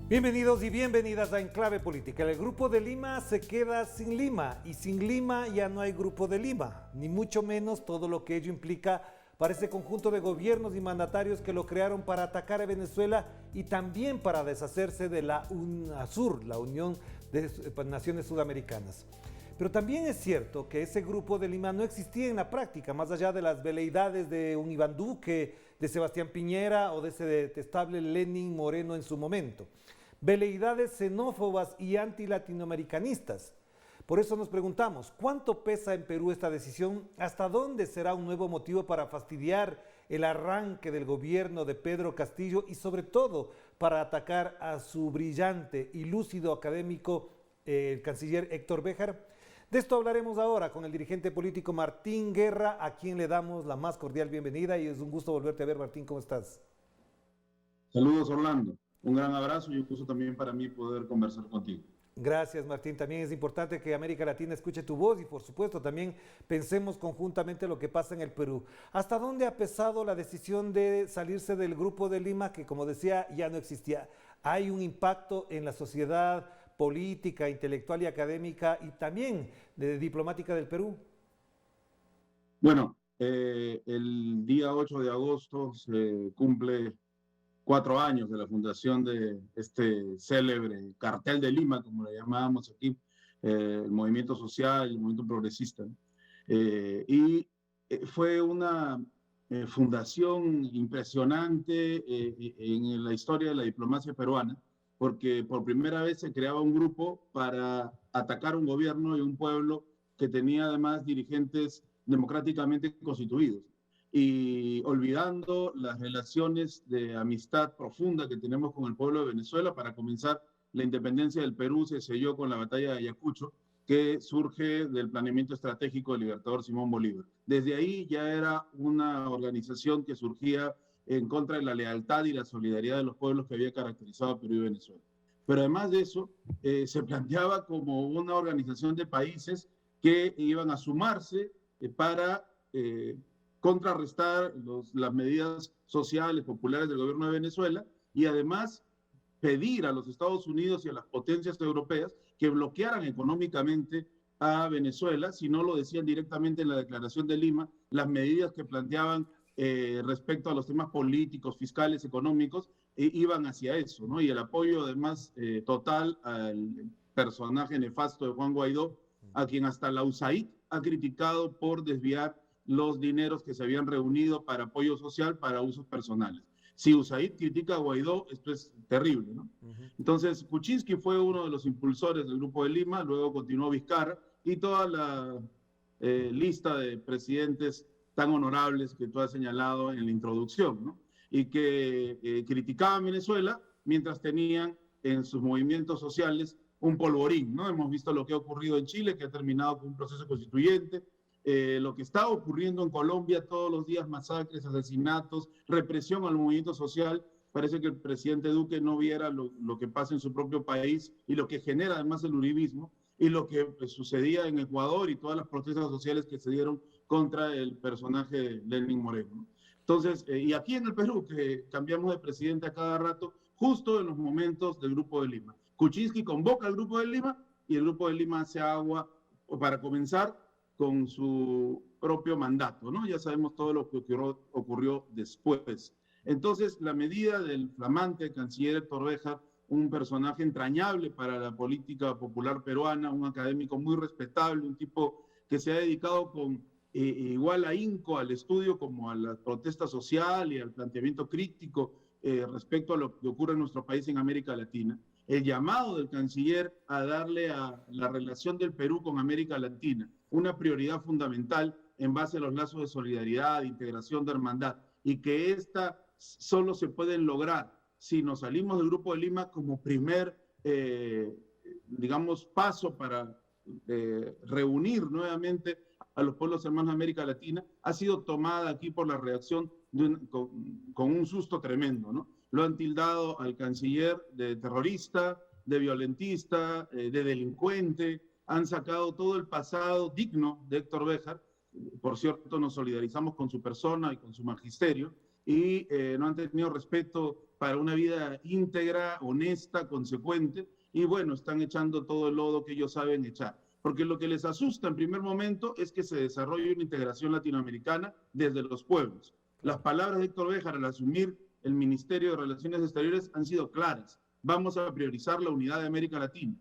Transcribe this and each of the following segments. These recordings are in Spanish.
Bienvenidos y bienvenidas a Enclave Política. El Grupo de Lima se queda sin Lima y sin Lima ya no hay Grupo de Lima, ni mucho menos todo lo que ello implica para ese conjunto de gobiernos y mandatarios que lo crearon para atacar a Venezuela y también para deshacerse de la UNASUR, la Unión de Naciones Sudamericanas. Pero también es cierto que ese Grupo de Lima no existía en la práctica, más allá de las veleidades de un Iván Duque, de Sebastián Piñera o de ese detestable Lenín Moreno en su momento. Veleidades xenófobas y antilatinoamericanistas. Por eso nos preguntamos, ¿cuánto pesa en Perú esta decisión? ¿Hasta dónde será un nuevo motivo para fastidiar el arranque del gobierno de Pedro Castillo y sobre todo para atacar a su brillante y lúcido académico, el canciller Héctor Béjar? De esto hablaremos ahora con el dirigente político Martín Guerra, a quien le damos la más cordial bienvenida y es un gusto volverte a ver. Martín, ¿cómo estás? Saludos, Orlando. Un gran abrazo y un gusto también para mí poder conversar contigo. Gracias, Martín. También es importante que América Latina escuche tu voz y, por supuesto, también pensemos conjuntamente lo que pasa en el Perú. ¿Hasta dónde ha pesado la decisión de salirse del Grupo de Lima, que, como decía, ya no existía? ¿Hay un impacto en la sociedad política, intelectual y académica y también diplomática del Perú? Bueno, el día 8 de agosto se cumple 4 años de la fundación de este célebre cartel de Lima, como le llamábamos aquí, el movimiento social, el movimiento progresista, ¿no? Fue una fundación impresionante en la historia de la diplomacia peruana, porque por primera vez se creaba un grupo para atacar un gobierno y un pueblo que tenía además dirigentes democráticamente constituidos y olvidando las relaciones de amistad profunda que tenemos con el pueblo de Venezuela. Para comenzar, la independencia del Perú se selló con la batalla de Ayacucho, que surge del planeamiento estratégico del libertador Simón Bolívar. Desde ahí ya era una organización que surgía en contra de la lealtad y la solidaridad de los pueblos que había caracterizado a Perú y Venezuela. Pero además de eso, se planteaba como una organización de países que iban a sumarse para contrarrestar las medidas sociales, populares del gobierno de Venezuela y además pedir a los Estados Unidos y a las potencias europeas que bloquearan económicamente a Venezuela, si no lo decían directamente en la Declaración de Lima, las medidas que planteaban respecto a los temas políticos, fiscales, económicos, iban hacia eso, ¿no? Y el apoyo además total al personaje nefasto de Juan Guaidó, a quien hasta la USAID ha criticado por desviar los dineros que se habían reunido para apoyo social para usos personales. Si USAID critica a Guaidó, esto es terrible, ¿no? Entonces, Kuczynski fue uno de los impulsores del Grupo de Lima, luego continuó Vizcarra y toda la lista de presidentes tan honorables que tú has señalado en la introducción, ¿no? Y que criticaban Venezuela mientras tenían en sus movimientos sociales un polvorín, ¿no? Hemos visto lo que ha ocurrido en Chile, que ha terminado con un proceso constituyente, lo que está ocurriendo en Colombia, todos los días masacres, asesinatos, represión al movimiento social. Parece que el presidente Duque no viera lo que pasa en su propio país y lo que genera además el uribismo y lo que sucedía en Ecuador y todas las protestas sociales que se dieron contra el personaje Lenín Moreno. Entonces, y aquí en el Perú, que cambiamos de presidente a cada rato, justo en los momentos del Grupo de Lima. Kuczynski convoca al Grupo de Lima y el Grupo de Lima hace agua para comenzar con su propio mandato, ¿no? Ya sabemos todo lo que ocurrió después. Entonces, la medida del flamante canciller Héctor Béjar, un personaje entrañable para la política popular peruana, un académico muy respetable, un tipo que se ha dedicado con igual ahínco al estudio como a la protesta social y al planteamiento crítico respecto a lo que ocurre en nuestro país en América Latina. El llamado del canciller a darle a la relación del Perú con América Latina una prioridad fundamental en base a los lazos de solidaridad, de integración, de hermandad, y que esta solo se pueden lograr si nos salimos del Grupo de Lima como primer, digamos, paso para reunir nuevamente a los pueblos hermanos de América Latina, ha sido tomada aquí por la reacción con un susto tremendo, ¿no? Lo han tildado al canciller de terrorista, de violentista, de delincuente, han sacado todo el pasado digno de Héctor Béjar. Por cierto, nos solidarizamos con su persona y con su magisterio, y no han tenido respeto para una vida íntegra, honesta, consecuente, y bueno, están echando todo el lodo que ellos saben echar. Porque lo que les asusta en primer momento es que se desarrolle una integración latinoamericana desde los pueblos. Las palabras de Héctor Béjar al asumir el Ministerio de Relaciones Exteriores han sido claras. Vamos a priorizar la unidad de América Latina.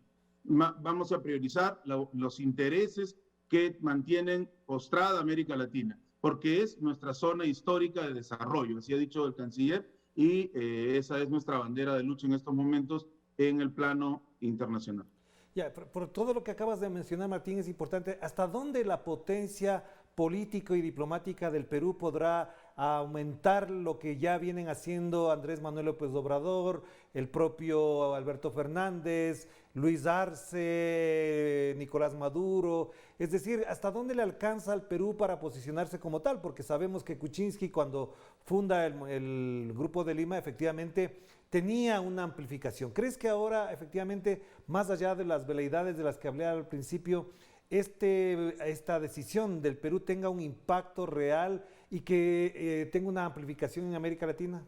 Vamos a priorizar los intereses que mantienen postrada América Latina, porque es nuestra zona histórica de desarrollo, así ha dicho el canciller, y esa es nuestra bandera de lucha en estos momentos en el plano internacional. Ya, por todo lo que acabas de mencionar, Martín, es importante. ¿Hasta dónde la potencia política y diplomática del Perú podrá aumentar lo que ya vienen haciendo Andrés Manuel López Obrador, el propio Alberto Fernández, Luis Arce, Nicolás Maduro? Es decir, ¿hasta dónde le alcanza al Perú para posicionarse como tal? Porque sabemos que Kuczynski, cuando funda el Grupo de Lima, efectivamente tenía una amplificación. ¿Crees que ahora, efectivamente, más allá de las veleidades de las que hablé al principio, esta decisión del Perú tenga un impacto real y que tenga una amplificación en América Latina?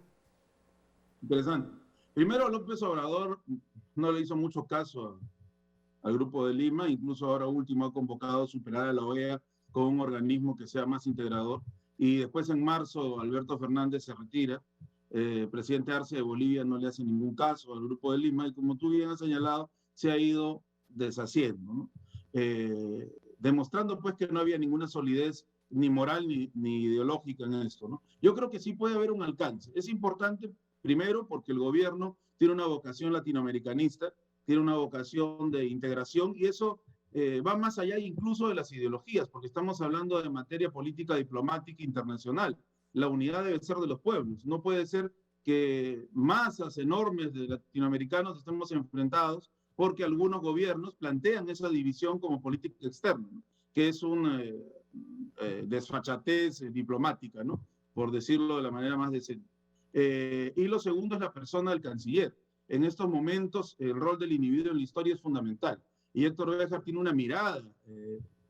Interesante. Primero, López Obrador no le hizo mucho caso al Grupo de Lima, incluso ahora último ha convocado a superar a la OEA con un organismo que sea más integrador, y después en marzo Alberto Fernández se retira. Presidente Arce de Bolivia no le hace ningún caso al Grupo de Lima, y como tú bien has señalado, se ha ido deshaciendo, ¿no? Demostrando pues que no había ninguna solidez ni moral ni ideológica en esto, ¿no? Yo creo que sí puede haber un alcance. Es importante, primero, porque el gobierno tiene una vocación latinoamericanista, tiene una vocación de integración, y eso va más allá incluso de las ideologías, porque estamos hablando de materia política, diplomática internacional. La unidad debe ser de los pueblos. No puede ser que masas enormes de latinoamericanos estemos enfrentados porque algunos gobiernos plantean esa división como política externa, ¿no? Que es una desfachatez diplomática, ¿no? Por decirlo de la manera más decente. Y lo segundo es la persona del canciller. En estos momentos el rol del individuo en la historia es fundamental. Y Héctor Béjar tiene una mirada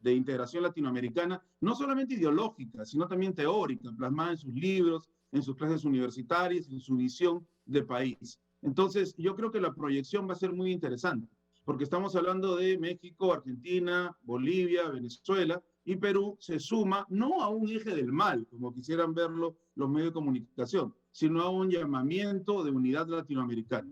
de integración latinoamericana, no solamente ideológica, sino también teórica, plasmada en sus libros, en sus clases universitarias, en su visión de país. Entonces, yo creo que la proyección va a ser muy interesante, porque estamos hablando de México, Argentina, Bolivia, Venezuela, y Perú se suma no a un eje del mal, como quisieran verlo los medios de comunicación, sino a un llamamiento de unidad latinoamericana.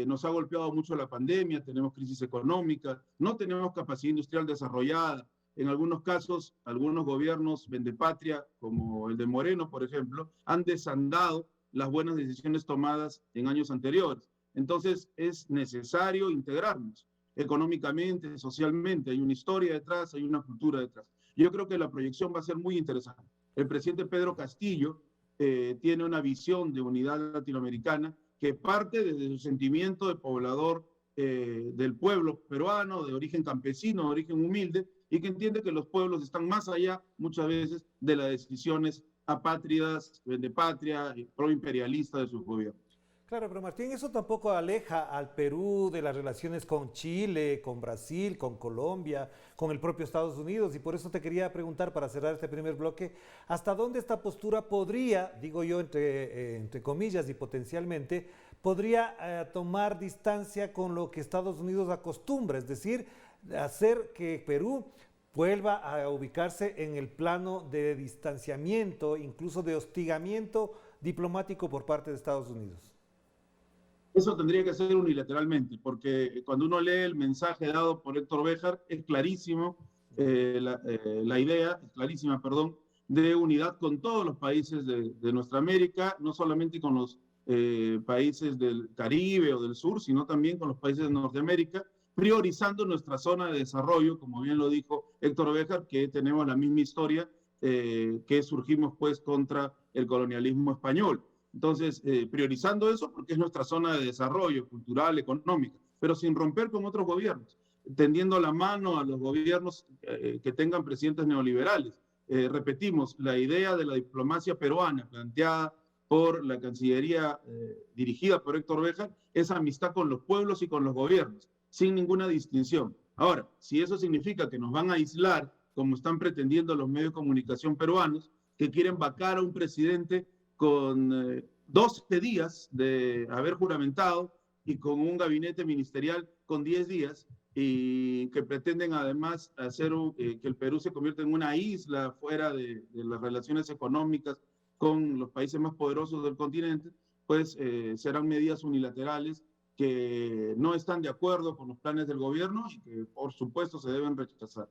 Nos ha golpeado mucho la pandemia, tenemos crisis económica, no tenemos capacidad industrial desarrollada. En algunos casos, algunos gobiernos vendepatria, como el de Moreno, por ejemplo, han desandado las buenas decisiones tomadas en años anteriores. Entonces, es necesario integrarnos económicamente, socialmente. Hay una historia detrás, hay una cultura detrás. Yo creo que la proyección va a ser muy interesante. El presidente Pedro Castillo tiene una visión de unidad latinoamericana que parte desde su sentimiento de poblador del pueblo peruano, de origen campesino, de origen humilde, y que entiende que los pueblos están más allá, muchas veces, de las decisiones apátridas, de patria, proimperialista de sus gobiernos. Claro, pero Martín, eso tampoco aleja al Perú de las relaciones con Chile, con Brasil, con Colombia, con el propio Estados Unidos, y por eso te quería preguntar, para cerrar este primer bloque, ¿hasta dónde esta postura podría, digo yo entre comillas y potencialmente, podría tomar distancia con lo que Estados Unidos acostumbra, es decir, hacer que Perú vuelva a ubicarse en el plano de distanciamiento, incluso de hostigamiento diplomático por parte de Estados Unidos? Eso tendría que ser unilateralmente, porque cuando uno lee el mensaje dado por Héctor Béjar, es clarísimo, la idea, es clarísima, perdón, de unidad con todos los países de nuestra América, no solamente con los países del Caribe o del sur, sino también con los países de Norteamérica, priorizando nuestra zona de desarrollo, como bien lo dijo Héctor Béjar, que tenemos la misma historia, que surgimos pues contra el colonialismo español. Entonces, priorizando eso porque es nuestra zona de desarrollo cultural, económica, pero sin romper con otros gobiernos, tendiendo la mano a los gobiernos que tengan presidentes neoliberales. Repetimos, la idea de la diplomacia peruana planteada por la Cancillería dirigida por Héctor Béjar es amistad con los pueblos y con los gobiernos, sin ninguna distinción. Ahora, si eso significa que nos van a aislar, como están pretendiendo los medios de comunicación peruanos, que quieren vacar a un presidente con 12 días de haber juramentado y con un gabinete ministerial con 10 días, y que pretenden además hacer que el Perú se convierta en una isla fuera de las relaciones económicas con los países más poderosos del continente, pues serán medidas unilaterales que no están de acuerdo con los planes del gobierno y que por supuesto se deben rechazar.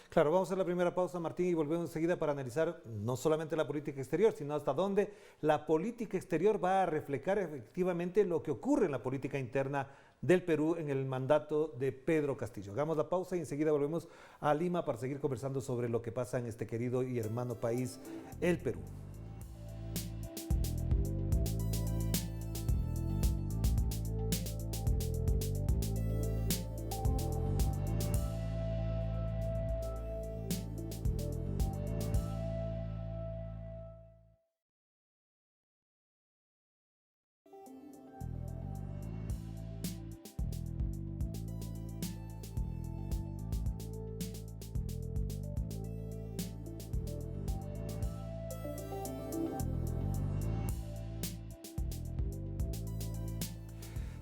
Claro, vamos a hacer la primera pausa, Martín, y volvemos enseguida para analizar no solamente la política exterior, sino hasta dónde la política exterior va a reflejar efectivamente lo que ocurre en la política interna del Perú en el mandato de Pedro Castillo. Hagamos la pausa y enseguida volvemos a Lima para seguir conversando sobre lo que pasa en este querido y hermano país, el Perú.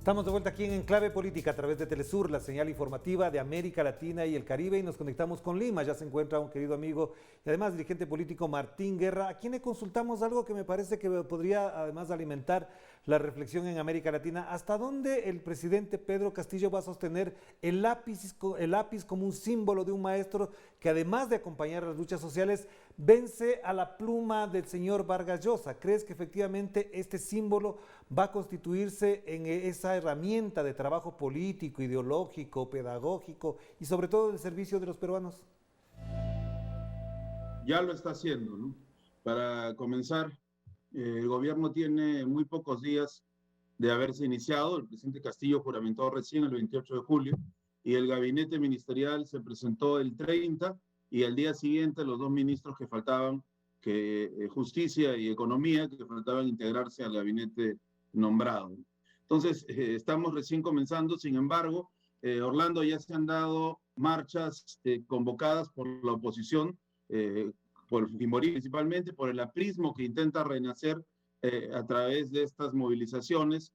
Estamos de vuelta aquí en Enclave Política a través de Telesur, la señal informativa de América Latina y el Caribe, y nos conectamos con Lima. Ya se encuentra un querido amigo y además dirigente político, Martín Guerra, a quien le consultamos algo que me parece que podría además alimentar la reflexión en América Latina. ¿Hasta dónde el presidente Pedro Castillo va a sostener el lápiz como un símbolo de un maestro que, además de acompañar las luchas sociales, vence a la pluma del señor Vargas Llosa? ¿Crees que efectivamente este símbolo va a constituirse en esa herramienta de trabajo político, ideológico, pedagógico y sobre todo del servicio de los peruanos? Ya lo está haciendo, ¿no? Para comenzar, el gobierno tiene muy pocos días de haberse iniciado. El presidente Castillo juramentó recién el 28 de julio y el gabinete ministerial se presentó el 30, y al día siguiente los dos ministros que faltaban, Justicia y Economía, que faltaban integrarse al gabinete nombrado. Entonces, estamos recién comenzando. Sin embargo, Orlando, ya se han dado marchas convocadas por la oposición, por el Fujimori principalmente, por el aprismo que intenta renacer a través de estas movilizaciones,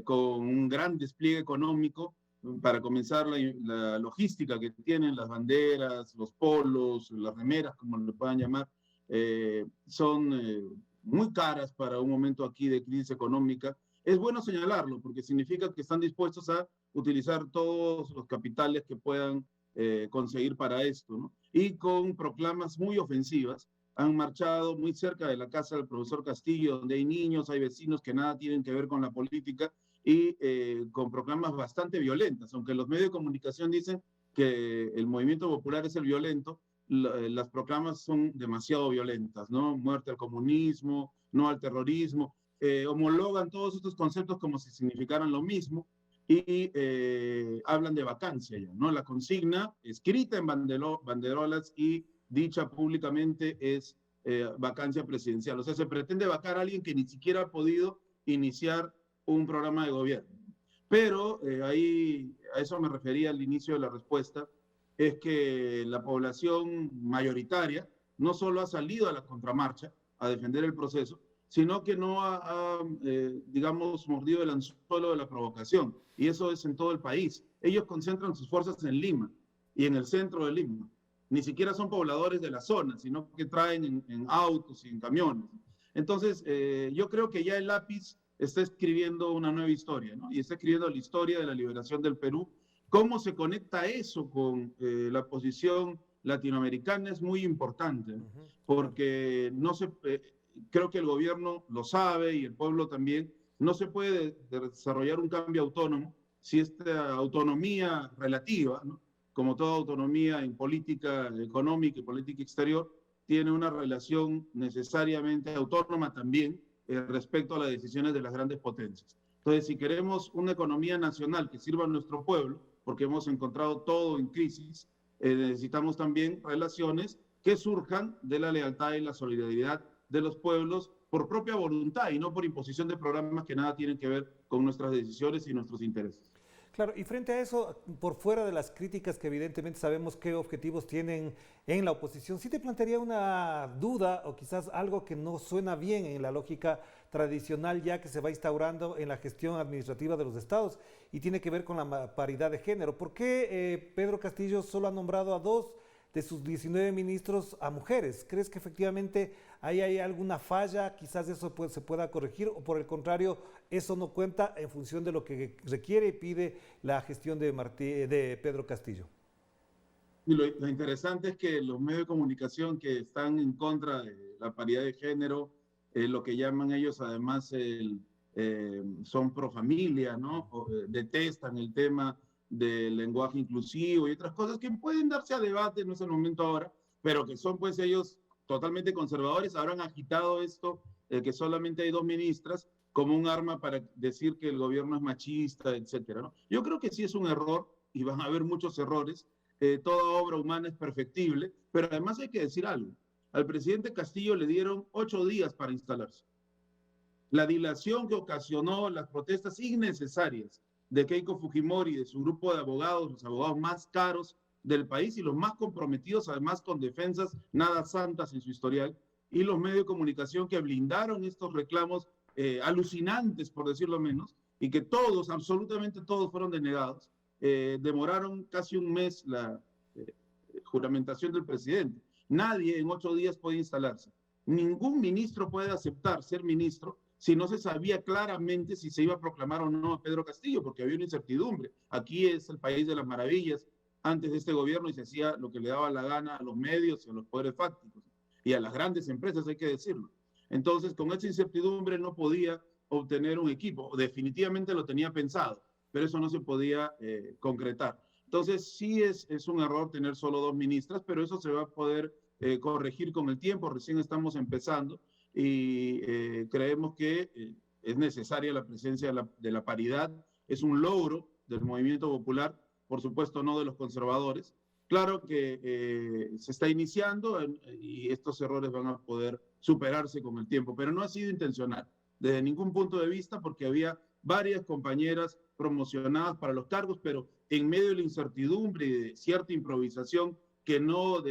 con un gran despliegue económico. Para comenzar, la logística que tienen las banderas, los polos, las remeras, como le puedan llamar, son muy caras para un momento aquí de crisis económica. Es bueno señalarlo porque significa que están dispuestos a utilizar todos los capitales que puedan conseguir para esto, ¿no? Y con proclamas muy ofensivas. Han marchado muy cerca de la casa del profesor Castillo, donde hay niños, hay vecinos que nada tienen que ver con la política, y con proclamas bastante violentas. Aunque los medios de comunicación dicen que el movimiento popular es el violento, las proclamas son demasiado violentas, ¿no? Muerte al comunismo, no al terrorismo. Homologan todos estos conceptos como si significaran lo mismo, y hablan de vacancia ya, ¿no? La consigna escrita en banderolas y dicha públicamente es vacancia presidencial. O sea, se pretende vacar a alguien que ni siquiera ha podido iniciar un programa de gobierno. Pero ahí, a eso me refería al inicio de la respuesta, es que la población mayoritaria no solo ha salido a la contramarcha a defender el proceso, sino que no digamos, mordido el anzuelo de la provocación. Y eso es en todo el país. Ellos concentran sus fuerzas en Lima y en el centro de Lima. Ni siquiera son pobladores de la zona, sino que traen en autos y en camiones. Entonces, yo creo que ya el lápiz está escribiendo una nueva historia, ¿no? Y está escribiendo la historia de la liberación del Perú. ¿Cómo se conecta eso con la posición latinoamericana? Es muy importante, ¿no? Porque no se... creo que el gobierno lo sabe y el pueblo también. No se puede desarrollar un cambio autónomo si esta autonomía relativa, ¿no?, como toda autonomía en política económica y política exterior, tiene una relación necesariamente autónoma también respecto a las decisiones de las grandes potencias. Entonces, si queremos una economía nacional que sirva a nuestro pueblo, porque hemos encontrado todo en crisis, necesitamos también relaciones que surjan de la lealtad y la solidaridad de los pueblos por propia voluntad y no por imposición de programas que nada tienen que ver con nuestras decisiones y nuestros intereses. Claro, y frente a eso, por fuera de las críticas que evidentemente sabemos qué objetivos tienen en la oposición, sí te plantearía una duda o quizás algo que no suena bien en la lógica tradicional ya que se va instaurando en la gestión administrativa de los estados y tiene que ver con la paridad de género. ¿Por qué Pedro Castillo solo ha nombrado a 2 de sus 19 ministros a mujeres? ¿Crees que efectivamente ahí hay alguna falla? Quizás eso se pueda corregir o por el contrario, eso no cuenta en función de lo que requiere y pide la gestión de Pedro Castillo. Y lo interesante es que los medios de comunicación que están en contra de la paridad de género, lo que llaman ellos además son pro familia, ¿no? Detestan el tema del lenguaje inclusivo y otras cosas que pueden darse a debate, no es el momento ahora, pero que son pues ellos totalmente conservadores, habrán agitado esto, que solamente hay 2 ministras, como un arma para decir que el gobierno es machista, etcétera, ¿no? Yo creo que sí es un error y van a haber muchos errores. Toda obra humana es perfectible, pero además hay que decir algo. Al presidente Castillo le dieron 8 días para instalarse. La dilación que ocasionó las protestas innecesarias de Keiko Fujimori y de su grupo de abogados, los abogados más caros del país y los más comprometidos, además con defensas nada santas en su historial, y los medios de comunicación que blindaron estos reclamos alucinantes, por decirlo menos, y que todos, absolutamente todos, fueron denegados. Demoraron casi un mes la juramentación del presidente. Nadie en 8 días puede instalarse. Ningún ministro puede aceptar ser ministro si no se sabía claramente si se iba a proclamar o no a Pedro Castillo, porque había una incertidumbre. Aquí es el país de las maravillas antes de este gobierno y se hacía lo que le daba la gana a los medios y a los poderes fácticos y a las grandes empresas, hay que decirlo. Entonces, con esa incertidumbre no podía obtener un equipo. Definitivamente lo tenía pensado, pero eso no se podía concretar. Entonces, sí es un error tener solo 2 ministras, pero eso se va a poder corregir con el tiempo. Recién estamos empezando y creemos que es necesaria la presencia de la paridad. Es un logro del movimiento popular, por supuesto no de los conservadores. Claro que se está iniciando y estos errores van a poder superarse con el tiempo, pero no ha sido intencional desde ningún punto de vista porque había varias compañeras promocionadas para los cargos, pero en medio de la incertidumbre y de cierta improvisación que no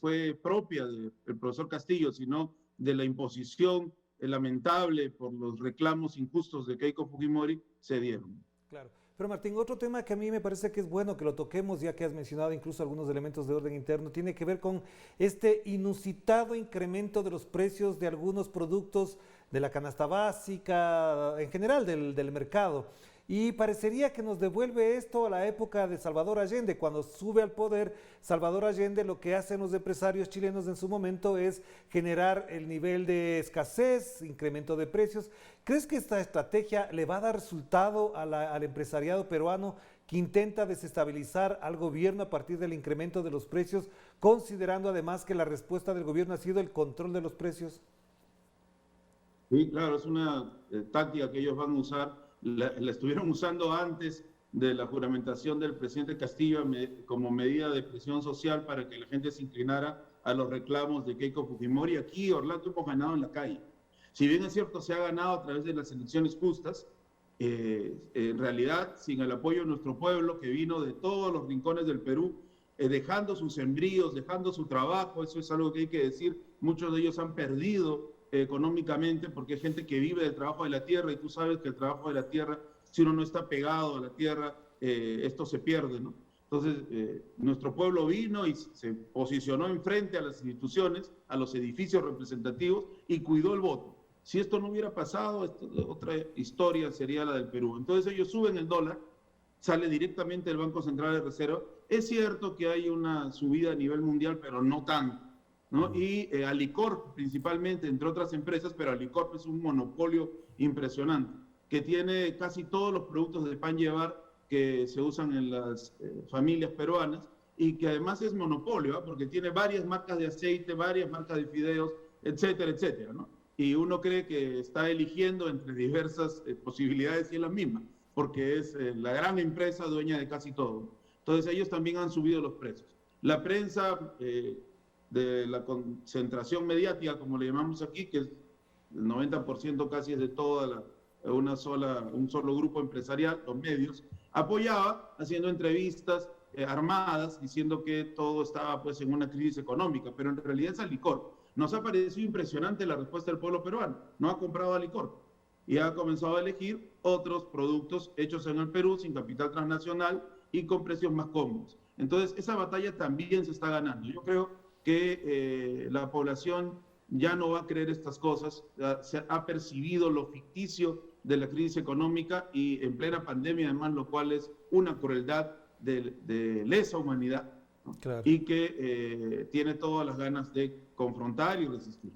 fue propia del profesor Castillo, sino de la imposición lamentable por los reclamos injustos de Keiko Fujimori, se dieron. Claro. Pero Martín, otro tema que a mí me parece que es bueno que lo toquemos, ya que has mencionado incluso algunos elementos de orden interno, tiene que ver con este inusitado incremento de los precios de algunos productos de la canasta básica, en general del mercado. Y parecería que nos devuelve esto a la época de Salvador Allende. Cuando sube al poder Salvador Allende, lo que hacen los empresarios chilenos en su momento es generar el nivel de escasez, incremento de precios. ¿Crees que esta estrategia le va a dar resultado al empresariado peruano que intenta desestabilizar al gobierno a partir del incremento de los precios, considerando además que la respuesta del gobierno ha sido el control de los precios? Sí, claro, es una táctica que ellos van a usar. La estuvieron usando antes de la juramentación del presidente Castillo como medida de presión social para que la gente se inclinara a los reclamos de Keiko Fujimori. Aquí Orlando hemos ganado en la calle. Si bien es cierto, se ha ganado a través de las elecciones justas, en realidad sin el apoyo de nuestro pueblo que vino de todos los rincones del Perú, dejando sus sembríos, dejando su trabajo, eso es algo que hay que decir, muchos de ellos han perdido económicamente porque hay gente que vive del trabajo de la tierra y tú sabes que el trabajo de la tierra, si uno no está pegado a la tierra, esto se pierde, ¿no? Entonces, nuestro pueblo vino y se posicionó enfrente a las instituciones, a los edificios representativos y cuidó el voto. Si esto no hubiera pasado, otra historia sería la del Perú. Entonces ellos suben el dólar, sale directamente del Banco Central de Reserva. Es cierto que hay una subida a nivel mundial, pero no tanto, ¿no? Y Alicorp principalmente, entre otras empresas, pero Alicorp es un monopolio impresionante, que tiene casi todos los productos de pan llevar que se usan en las familias peruanas y que además es monopolio, ¿eh? Porque tiene varias marcas de aceite, varias marcas de fideos, etcétera, etcétera, ¿no? Y uno cree que está eligiendo entre diversas posibilidades y es la misma, porque es la gran empresa dueña de casi todo. Entonces ellos también han subido los precios. La prensa de la concentración mediática, como le llamamos aquí, que es el 90% casi es de toda un solo grupo empresarial, los medios, apoyaba haciendo entrevistas armadas, diciendo que todo estaba pues en una crisis económica, pero en realidad es Alicor. Nos ha parecido impresionante la respuesta del pueblo peruano, no ha comprado Alicor y ha comenzado a elegir otros productos hechos en el Perú sin capital transnacional y con precios más cómodos. Entonces, esa batalla también se está ganando. Yo creo que la población ya no va a creer estas cosas, se ha percibido lo ficticio de la crisis económica y en plena pandemia, además, lo cual es una crueldad de lesa humanidad, ¿no? Claro. Y que tiene todas las ganas de confrontar y resistir.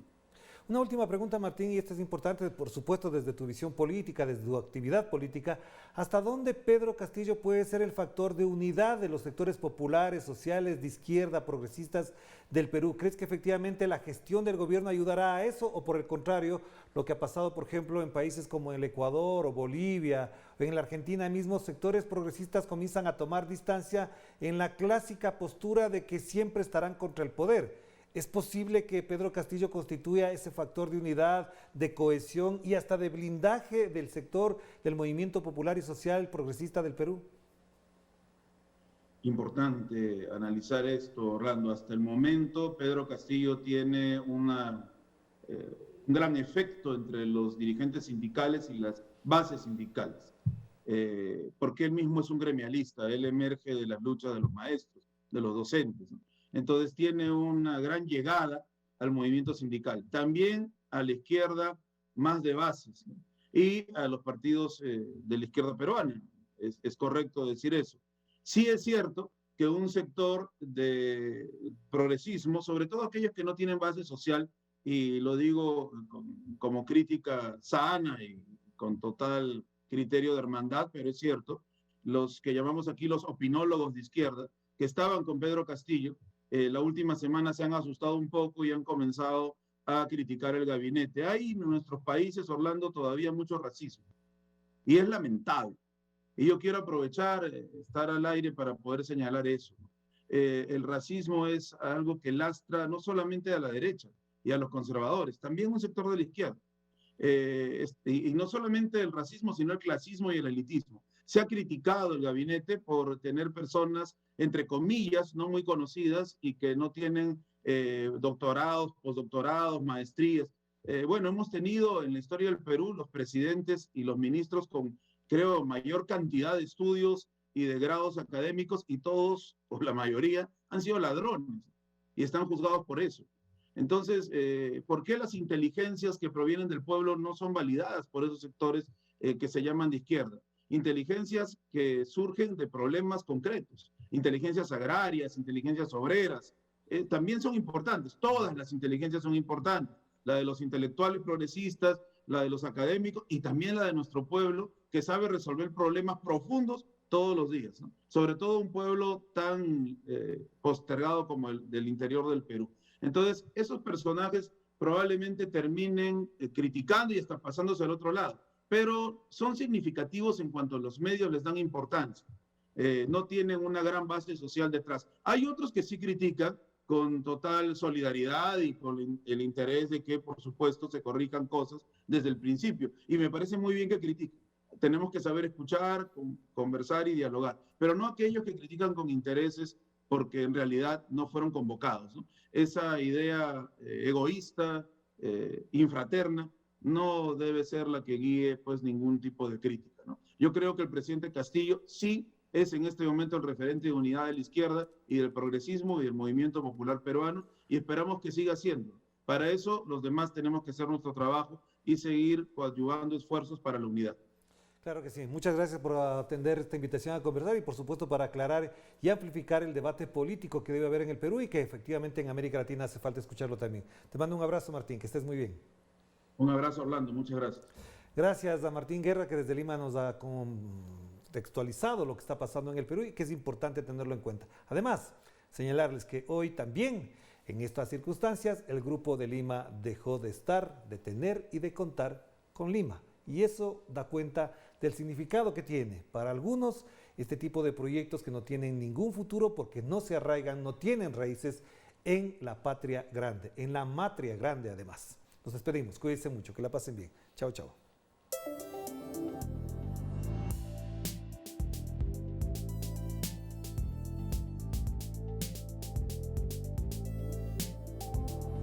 Una última pregunta, Martín, y esta es importante, por supuesto, desde tu visión política, desde tu actividad política. ¿Hasta dónde Pedro Castillo puede ser el factor de unidad de los sectores populares, sociales, de izquierda, progresistas del Perú? ¿Crees que efectivamente la gestión del gobierno ayudará a eso o por el contrario, lo que ha pasado, por ejemplo, en países como el Ecuador o Bolivia o en la Argentina mismo, sectores progresistas comienzan a tomar distancia en la clásica postura de que siempre estarán contra el poder? ¿Es posible que Pedro Castillo constituya ese factor de unidad, de cohesión y hasta de blindaje del sector del movimiento popular y social progresista del Perú? Importante analizar esto, Orlando. Hasta el momento, Pedro Castillo tiene un gran efecto entre los dirigentes sindicales y las bases sindicales, porque él mismo es un gremialista, él emerge de las luchas de los maestros, de los docentes, ¿no? Entonces tiene una gran llegada al movimiento sindical, también a la izquierda más de bases, ¿no? Y a los partidos de la izquierda peruana, es correcto decir eso. Sí es cierto que un sector de progresismo, sobre todo aquellos que no tienen base social, y lo digo como crítica sana y con total criterio de hermandad, pero es cierto, los que llamamos aquí los opinólogos de izquierda, que estaban con Pedro Castillo, la última semana se han asustado un poco y han comenzado a criticar el gabinete. Hay en nuestros países, Orlando, todavía mucho racismo y es lamentable. Y yo quiero aprovechar estar al aire para poder señalar eso. El racismo es algo que lastra no solamente a la derecha y a los conservadores, también un sector de la izquierda. Y no solamente el racismo, sino el clasismo y el elitismo. Se ha criticado el gabinete por tener personas, entre comillas, no muy conocidas y que no tienen doctorados, postdoctorados, maestrías. Bueno, hemos tenido en la historia del Perú los presidentes y los ministros con, creo, mayor cantidad de estudios y de grados académicos y todos, o la mayoría, han sido ladrones y están juzgados por eso. Entonces, ¿por qué las inteligencias que provienen del pueblo no son validadas por esos sectores que se llaman de izquierda? Inteligencias que surgen de problemas concretos, inteligencias agrarias, inteligencias obreras, también son importantes. Todas las inteligencias son importantes, la de los intelectuales progresistas, la de los académicos y también la de nuestro pueblo que sabe resolver problemas profundos todos los días, ¿no? Sobre todo un pueblo tan postergado como el del interior del Perú. Entonces, esos personajes probablemente terminen criticando y hasta pasándose al otro lado, pero son significativos en cuanto a los medios les dan importancia. No tienen una gran base social detrás. Hay otros que sí critican con total solidaridad y con el interés de que, por supuesto, se corrijan cosas desde el principio. Y me parece muy bien que critiquen. Tenemos que saber escuchar, conversar y dialogar, pero no aquellos que critican con intereses porque en realidad no fueron convocados, ¿no? Esa idea egoísta, infraterna, no debe ser la que guíe pues ningún tipo de crítica, ¿no? Yo creo que el presidente Castillo sí es en este momento el referente de unidad de la izquierda y del progresismo y del movimiento popular peruano y esperamos que siga siendo. Para eso los demás tenemos que hacer nuestro trabajo y seguir coadyuvando esfuerzos para la unidad. Claro que sí. Muchas gracias por atender esta invitación a conversar y por supuesto para aclarar y amplificar el debate político que debe haber en el Perú y que efectivamente en América Latina hace falta escucharlo también. Te mando un abrazo, Martín, que estés muy bien. Un abrazo, Orlando. Muchas gracias. Gracias a Martín Guerra, que desde Lima nos ha contextualizado lo que está pasando en el Perú y que es importante tenerlo en cuenta. Además, señalarles que hoy también, en estas circunstancias, el Grupo de Lima dejó de estar, de tener y de contar con Lima. Y eso da cuenta del significado que tiene para algunos este tipo de proyectos que no tienen ningún futuro porque no se arraigan, no tienen raíces en la patria grande, en la matria grande además. Nos despedimos, cuídense mucho, que la pasen bien. Chao, chao.